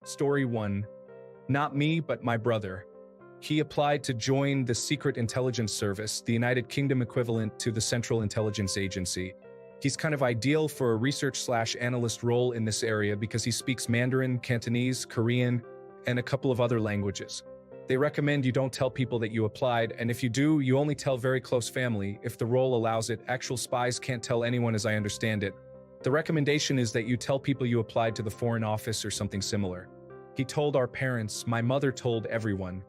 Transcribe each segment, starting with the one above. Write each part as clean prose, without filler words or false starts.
Story 1. Not me, but my brother. He applied to join the Secret Intelligence Service, the United Kingdom equivalent to the Central Intelligence Agency. He's kind of ideal for a research/analyst role in this area because he speaks Mandarin, Cantonese, Korean, and a couple of other languages. They recommend you don't tell people that you applied, and if you do, you only tell very close family. If the role allows it, actual spies can't tell anyone as I understand it. The recommendation is that you tell people you applied to the Foreign Office or something similar. He told our parents, my mother told everyone.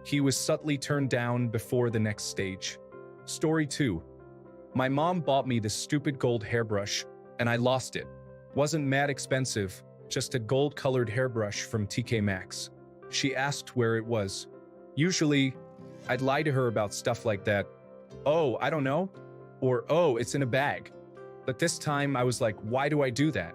He was subtly turned down before the next stage. Story 2. My mom bought me this stupid gold hairbrush, and I lost it. Wasn't mad expensive, just a gold-colored hairbrush from TK Maxx. She asked where it was. Usually, I'd lie to her about stuff like that. Oh, I don't know. Or, oh, it's in a bag. But this time I was like, why do I do that?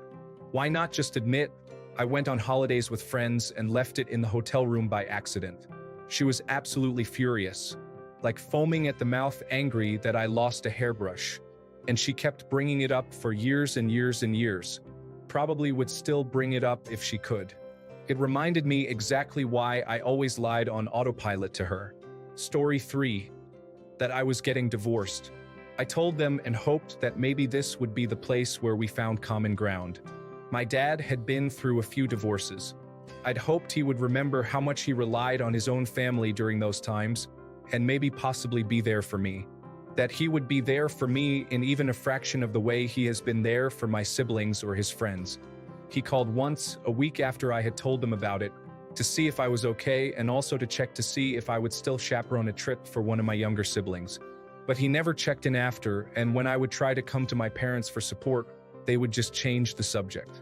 Why not just admit I went on holidays with friends and left it in the hotel room by accident? She was absolutely furious, like foaming at the mouth, angry that I lost a hairbrush. And she kept bringing it up for years and years and years. Probably would still bring it up if she could. It reminded me exactly why I always lied on autopilot to her. Story 3. That I was getting divorced. I told them and hoped that maybe this would be the place where we found common ground. My dad had been through a few divorces. I'd hoped he would remember how much he relied on his own family during those times, and maybe possibly be there for me. That he would be there for me in even a fraction of the way he has been there for my siblings or his friends. He called once, a week after I had told him about it, to see if I was okay and also to check to see if I would still chaperone a trip for one of my younger siblings. But he never checked in after, and when I would try to come to my parents for support, they would just change the subject.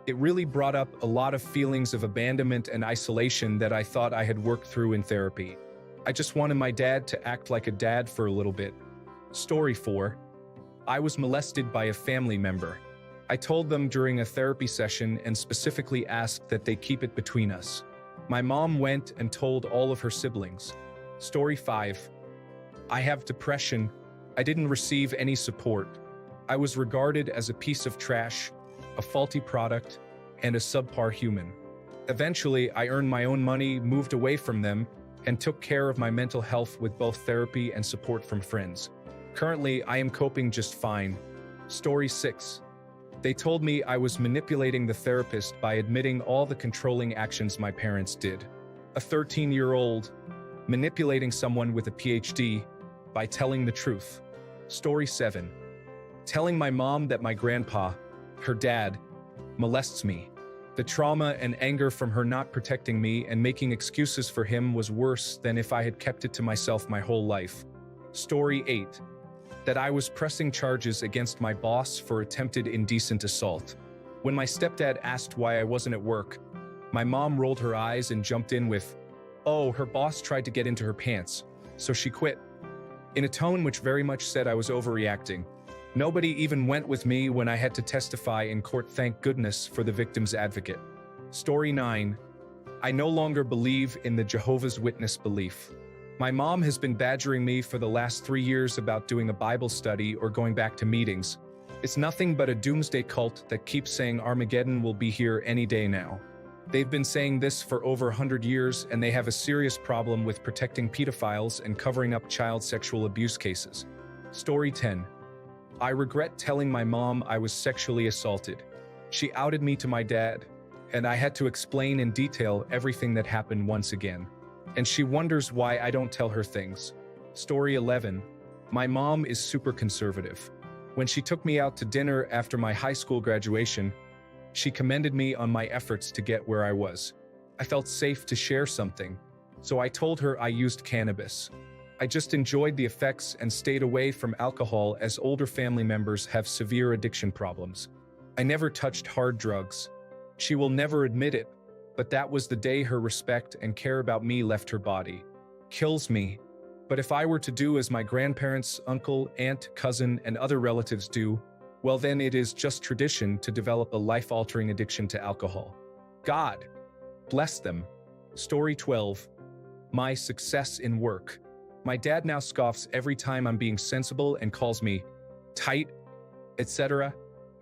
It really brought up a lot of feelings of abandonment and isolation that I thought I had worked through in therapy. I just wanted my dad to act like a dad for a little bit. Story 4. I was molested by a family member. I told them during a therapy session and specifically asked that they keep it between us. My mom went and told all of her siblings. Story 5. I have depression. I didn't receive any support. I was regarded as a piece of trash, a faulty product, and a subpar human. Eventually, I earned my own money, moved away from them, and took care of my mental health with both therapy and support from friends. Currently, I am coping just fine. Story 6. They told me I was manipulating the therapist by admitting all the controlling actions my parents did. A 13-year-old manipulating someone with a PhD by telling the truth. Story 7. Telling my mom that my grandpa, her dad, molests me. The trauma and anger from her not protecting me and making excuses for him was worse than if I had kept it to myself my whole life. Story 8. That I was pressing charges against my boss for attempted indecent assault. When my stepdad asked why I wasn't at work, my mom rolled her eyes and jumped in with, "Oh, her boss tried to get into her pants, so she quit," in a tone which very much said I was overreacting. Nobody even went with me when I had to testify in court, thank goodness for the victim's advocate. Story 9. I no longer believe in the Jehovah's Witness belief. My mom has been badgering me for the last 3 years about doing a Bible study or going back to meetings. It's nothing but a doomsday cult that keeps saying Armageddon will be here any day now. They've been saying this for over 100 years, and they have a serious problem with protecting pedophiles and covering up child sexual abuse cases. Story 10. I regret telling my mom I was sexually assaulted. She outed me to my dad, and I had to explain in detail everything that happened once again. And she wonders why I don't tell her things. Story 11. My mom is super conservative. When she took me out to dinner after my high school graduation, she commended me on my efforts to get where I was. I felt safe to share something, so I told her I used cannabis. I just enjoyed the effects and stayed away from alcohol as older family members have severe addiction problems. I never touched hard drugs. She will never admit it, but that was the day her respect and care about me left her body. Kills me. But if I were to do as my grandparents, uncle, aunt, cousin, and other relatives do, well then it is just tradition to develop a life-altering addiction to alcohol. God bless them. Story 12. My success in work. My dad now scoffs every time I'm being sensible and calls me tight, etc.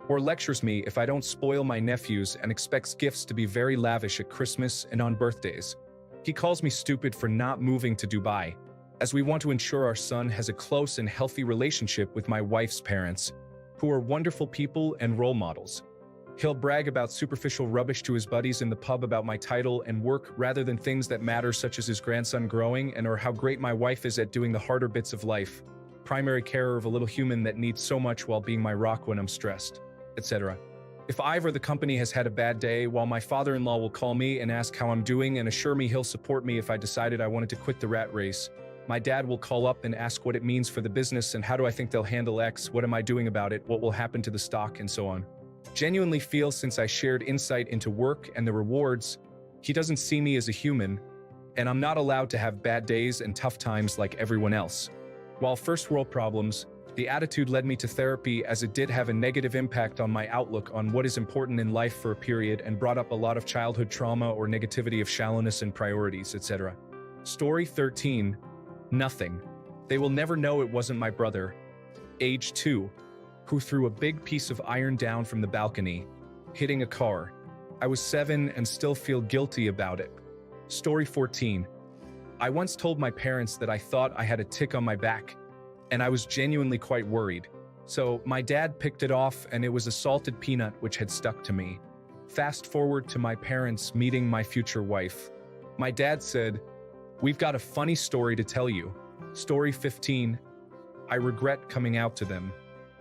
or lectures me if I don't spoil my nephews and expects gifts to be very lavish at Christmas and on birthdays. He calls me stupid for not moving to Dubai, as we want to ensure our son has a close and healthy relationship with my wife's parents, who are wonderful people and role models. He'll brag about superficial rubbish to his buddies in the pub about my title and work rather than things that matter, such as his grandson growing and or how great my wife is at doing the harder bits of life, primary carer of a little human that needs so much while being my rock when I'm stressed, etc. If I've or the company has had a bad day, while my father-in-law will call me and ask how I'm doing and assure me he'll support me if I decided I wanted to quit the rat race, my dad will call up and ask what it means for the business and how do I think they'll handle X, what am I doing about it, what will happen to the stock, and so on. Genuinely feel since I shared insight into work and the rewards, he doesn't see me as a human, and I'm not allowed to have bad days and tough times like everyone else. While first world problems, the attitude led me to therapy, as it did have a negative impact on my outlook on what is important in life for a period and brought up a lot of childhood trauma or negativity of shallowness and priorities, etc. Story 13. Nothing. They will never know it wasn't my brother, age 2, who threw a big piece of iron down from the balcony, hitting a car. I was 7 and still feel guilty about it. Story 14. I once told my parents that I thought I had a tick on my back, and I was genuinely quite worried. So my dad picked it off and it was a salted peanut which had stuck to me. Fast forward to my parents meeting my future wife. My dad said, "We've got a funny story to tell you." Story 15. I regret coming out to them.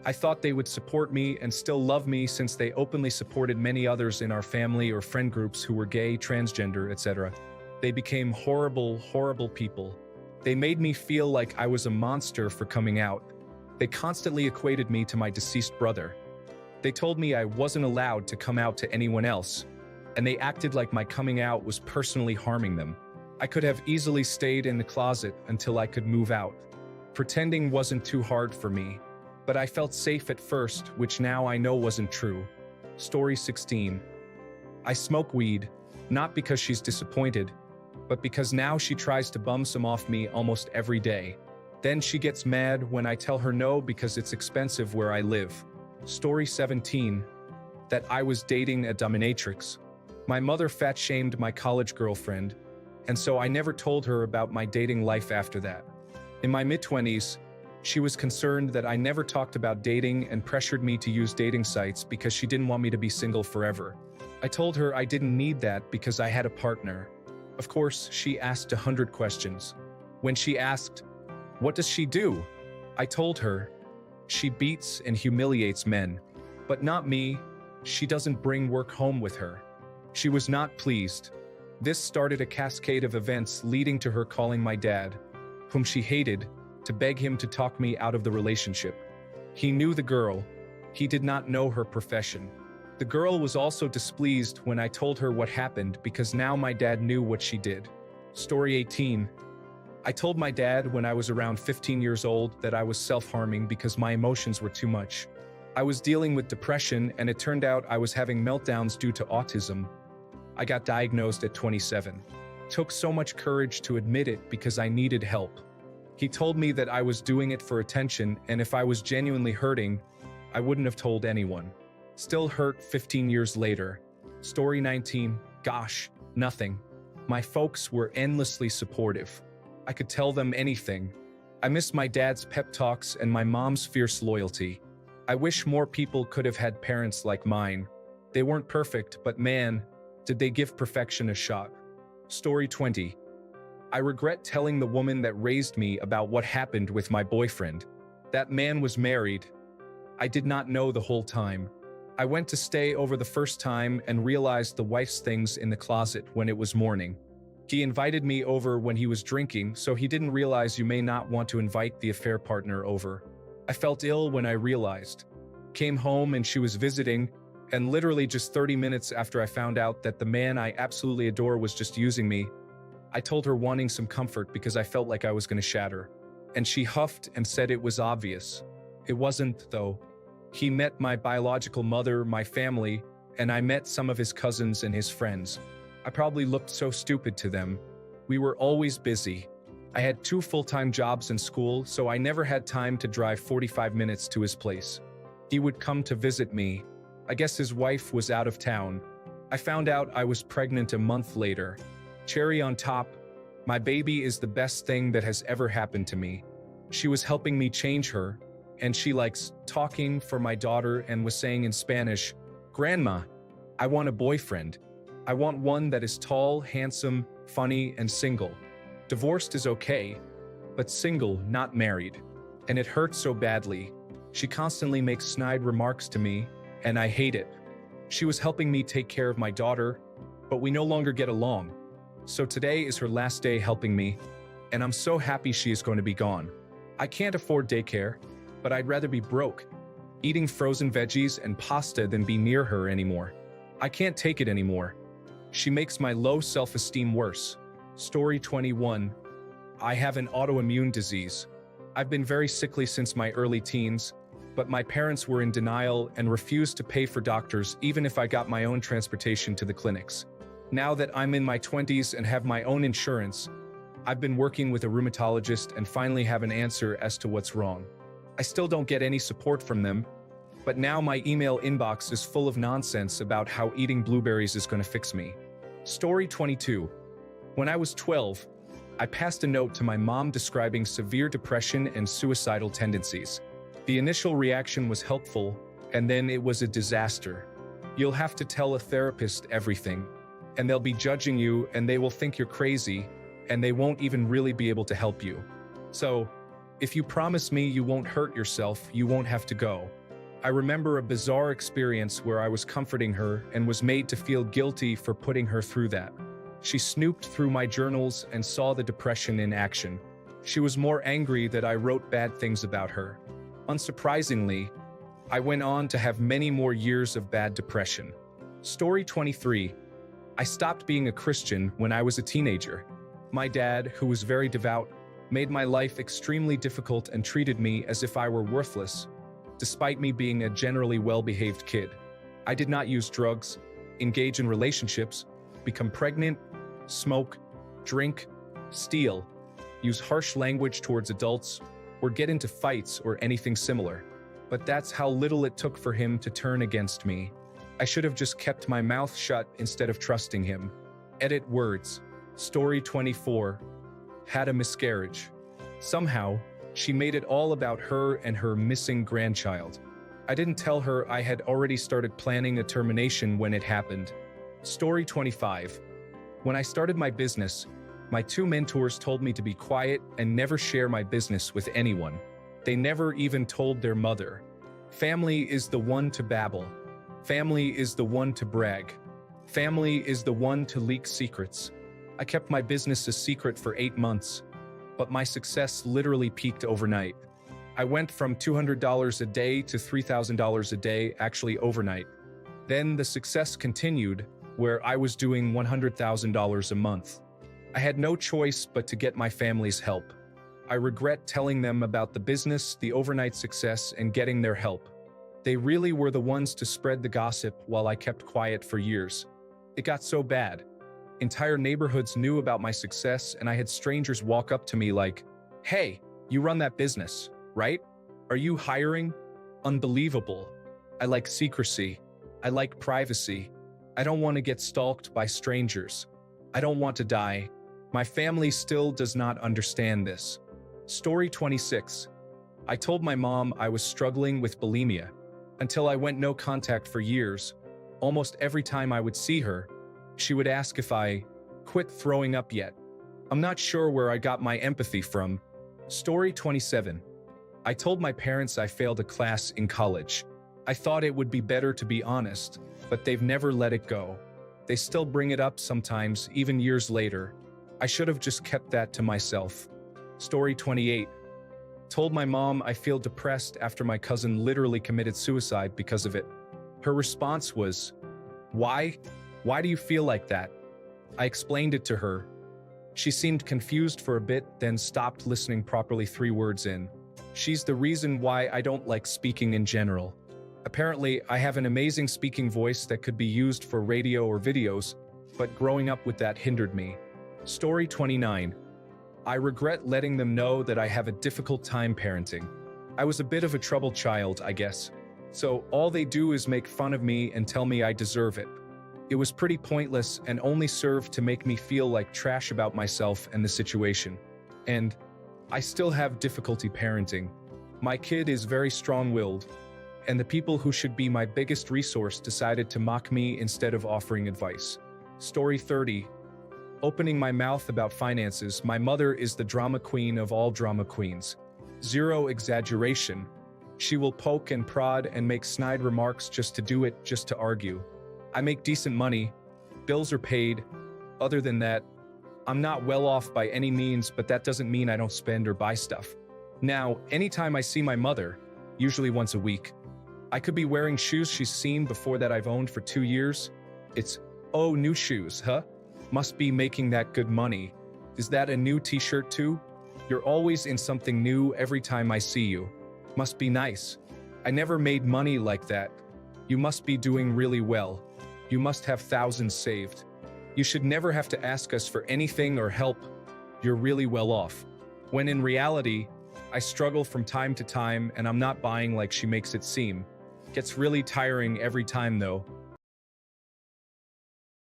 I thought they would support me and still love me since they openly supported many others in our family or friend groups who were gay, transgender, etc. They became horrible, horrible people. They made me feel like I was a monster for coming out. They constantly equated me to my deceased brother. They told me I wasn't allowed to come out to anyone else, and they acted like my coming out was personally harming them. I could have easily stayed in the closet until I could move out. Pretending wasn't too hard for me, but I felt safe at first, which now I know wasn't true. Story 16. I smoke weed, not because she's disappointed, but because now she tries to bum some off me almost every day. Then she gets mad when I tell her no because it's expensive where I live. Story 17. That I was dating a dominatrix. My mother fat-shamed my college girlfriend, and so I never told her about my dating life after that. In my mid-20s, she was concerned that I never talked about dating and pressured me to use dating sites because she didn't want me to be single forever. I told her I didn't need that because I had a partner. Of course, she asked 100 questions. When she asked, "What does she do?" I told her, "She beats and humiliates men. But not me. She doesn't bring work home with her." She was not pleased. This started a cascade of events leading to her calling my dad, whom she hated, to beg him to talk me out of the relationship. He knew the girl. He did not know her profession. The girl was also displeased when I told her what happened because now my dad knew what she did. Story 18. I told my dad when I was around 15 years old that I was self-harming because my emotions were too much. I was dealing with depression and it turned out I was having meltdowns due to autism. I got diagnosed at 27. Took so much courage to admit it because I needed help. He told me that I was doing it for attention and if I was genuinely hurting, I wouldn't have told anyone. Still hurt 15 years later. Story 19. Gosh, nothing. My folks were endlessly supportive. I could tell them anything. I miss my dad's pep talks and my mom's fierce loyalty. I wish more people could have had parents like mine. They weren't perfect, but man, did they give perfection a shot. Story 20. I regret telling the woman that raised me about what happened with my boyfriend. That man was married. I did not know the whole time. I went to stay over the first time and realized the wife's things in the closet when it was morning. He invited me over when he was drinking, so he didn't realize you may not want to invite the affair partner over. I felt ill when I realized. Came home and she was visiting, and literally just 30 minutes after I found out that the man I absolutely adore was just using me, I told her wanting some comfort because I felt like I was going to shatter. And she huffed and said it was obvious. It wasn't, though. He met my biological mother, my family, and I met some of his cousins and his friends. I probably looked so stupid to them. We were always busy. I had 2 full-time jobs in school, so I never had time to drive 45 minutes to his place. He would come to visit me, I guess his wife was out of town. I found out I was pregnant a month later. Cherry on top, my baby is the best thing that has ever happened to me. She was helping me change her, and she likes talking for my daughter and was saying in Spanish, "Grandma, I want a boyfriend. I want one that is tall, handsome, funny, and single. Divorced is okay, but single, not married." And it hurt so badly. She constantly makes snide remarks to me, and I hate it. She was helping me take care of my daughter, but we no longer get along. So today is her last day helping me, and I'm so happy she is going to be gone. I can't afford daycare, but I'd rather be broke, eating frozen veggies and pasta than be near her anymore. I can't take it anymore. She makes my low self-esteem worse. Story 21. I have an autoimmune disease. I've been very sickly since my early teens, but my parents were in denial and refused to pay for doctors even if I got my own transportation to the clinics. Now that I'm in my 20s and have my own insurance, I've been working with a rheumatologist and finally have an answer as to what's wrong. I still don't get any support from them, but now my email inbox is full of nonsense about how eating blueberries is going to fix me. Story 22. When I was 12, I passed a note to my mom describing severe depression and suicidal tendencies. The initial reaction was helpful, and then it was a disaster. You'll have to tell a therapist everything, and they'll be judging you, and they will think you're crazy, and they won't even really be able to help you. So, if you promise me you won't hurt yourself, you won't have to go. I remember a bizarre experience where I was comforting her and was made to feel guilty for putting her through that. She snooped through my journals and saw the depression in action. She was more angry that I wrote bad things about her. Unsurprisingly, I went on to have many more years of bad depression. Story 23. I stopped being a Christian when I was a teenager. My dad, who was very devout, made my life extremely difficult and treated me as if I were worthless, despite me being a generally well-behaved kid. I did not use drugs, engage in relationships, become pregnant, smoke, drink, steal, use harsh language towards adults, or get into fights or anything similar. But that's how little it took for him to turn against me. I should have just kept my mouth shut instead of trusting him. Edit words. Story 24. Had a miscarriage. Somehow, she made it all about her and her missing grandchild. I didn't tell her I had already started planning a termination when it happened. Story 25. When I started my business, my two mentors told me to be quiet and never share my business with anyone. They never even told their mother. Family is the one to babble. Family is the one to brag. Family is the one to leak secrets. I kept my business a secret for 8 months, but my success literally peaked overnight. I went from $200 a day to $3,000 a day, actually overnight. Then the success continued, where I was doing $100,000 a month. I had no choice but to get my family's help. I regret telling them about the business, the overnight success, and getting their help. They really were the ones to spread the gossip while I kept quiet for years. It got so bad. Entire neighborhoods knew about my success, and I had strangers walk up to me like, "Hey, you run that business, right? Are you hiring? Unbelievable. I like secrecy. I like privacy. I don't want to get stalked by strangers. I don't want to die. My family still does not understand this." Story 26. I told my mom I was struggling with bulimia until I went no contact for years. Almost every time I would see her, she would ask if I quit throwing up yet. I'm not sure where I got my empathy from. Story 27. I told my parents I failed a class in college. I thought it would be better to be honest, but they've never let it go. They still bring it up sometimes, even years later. I should have just kept that to myself. Story 28. Told my mom I feel depressed after my cousin literally committed suicide because of it. Her response was, "Why? Why do you feel like that?" I explained it to her. She seemed confused for a bit, then stopped listening properly 3 words in. She's the reason why I don't like speaking in general. Apparently, I have an amazing speaking voice that could be used for radio or videos, but growing up with that hindered me. Story 29. I regret letting them know that I have a difficult time parenting. I was a bit of a troubled child, I guess. So all they do is make fun of me and tell me I deserve it. It was pretty pointless and only served to make me feel like trash about myself and the situation. And I still have difficulty parenting. My kid is very strong-willed, and the people who should be my biggest resource decided to mock me instead of offering advice. Story 30. Opening my mouth about finances, my mother is the drama queen of all drama queens. Zero exaggeration. She will poke and prod and make snide remarks just to do it, just to argue. I make decent money. Bills are paid. Other than that, I'm not well off by any means, but that doesn't mean I don't spend or buy stuff. Now, anytime I see my mother, usually once a week, I could be wearing shoes she's seen before that I've owned for 2 years. It's, oh, new shoes, huh? Must be making that good money. Is that a new t-shirt too? You're always in something new every time I see you. Must be nice. I never made money like that. You must be doing really well. You must have thousands saved. You should never have to ask us for anything or help. You're really well off. When in reality, I struggle from time to time and I'm not buying like she makes it seem. Gets really tiring every time though.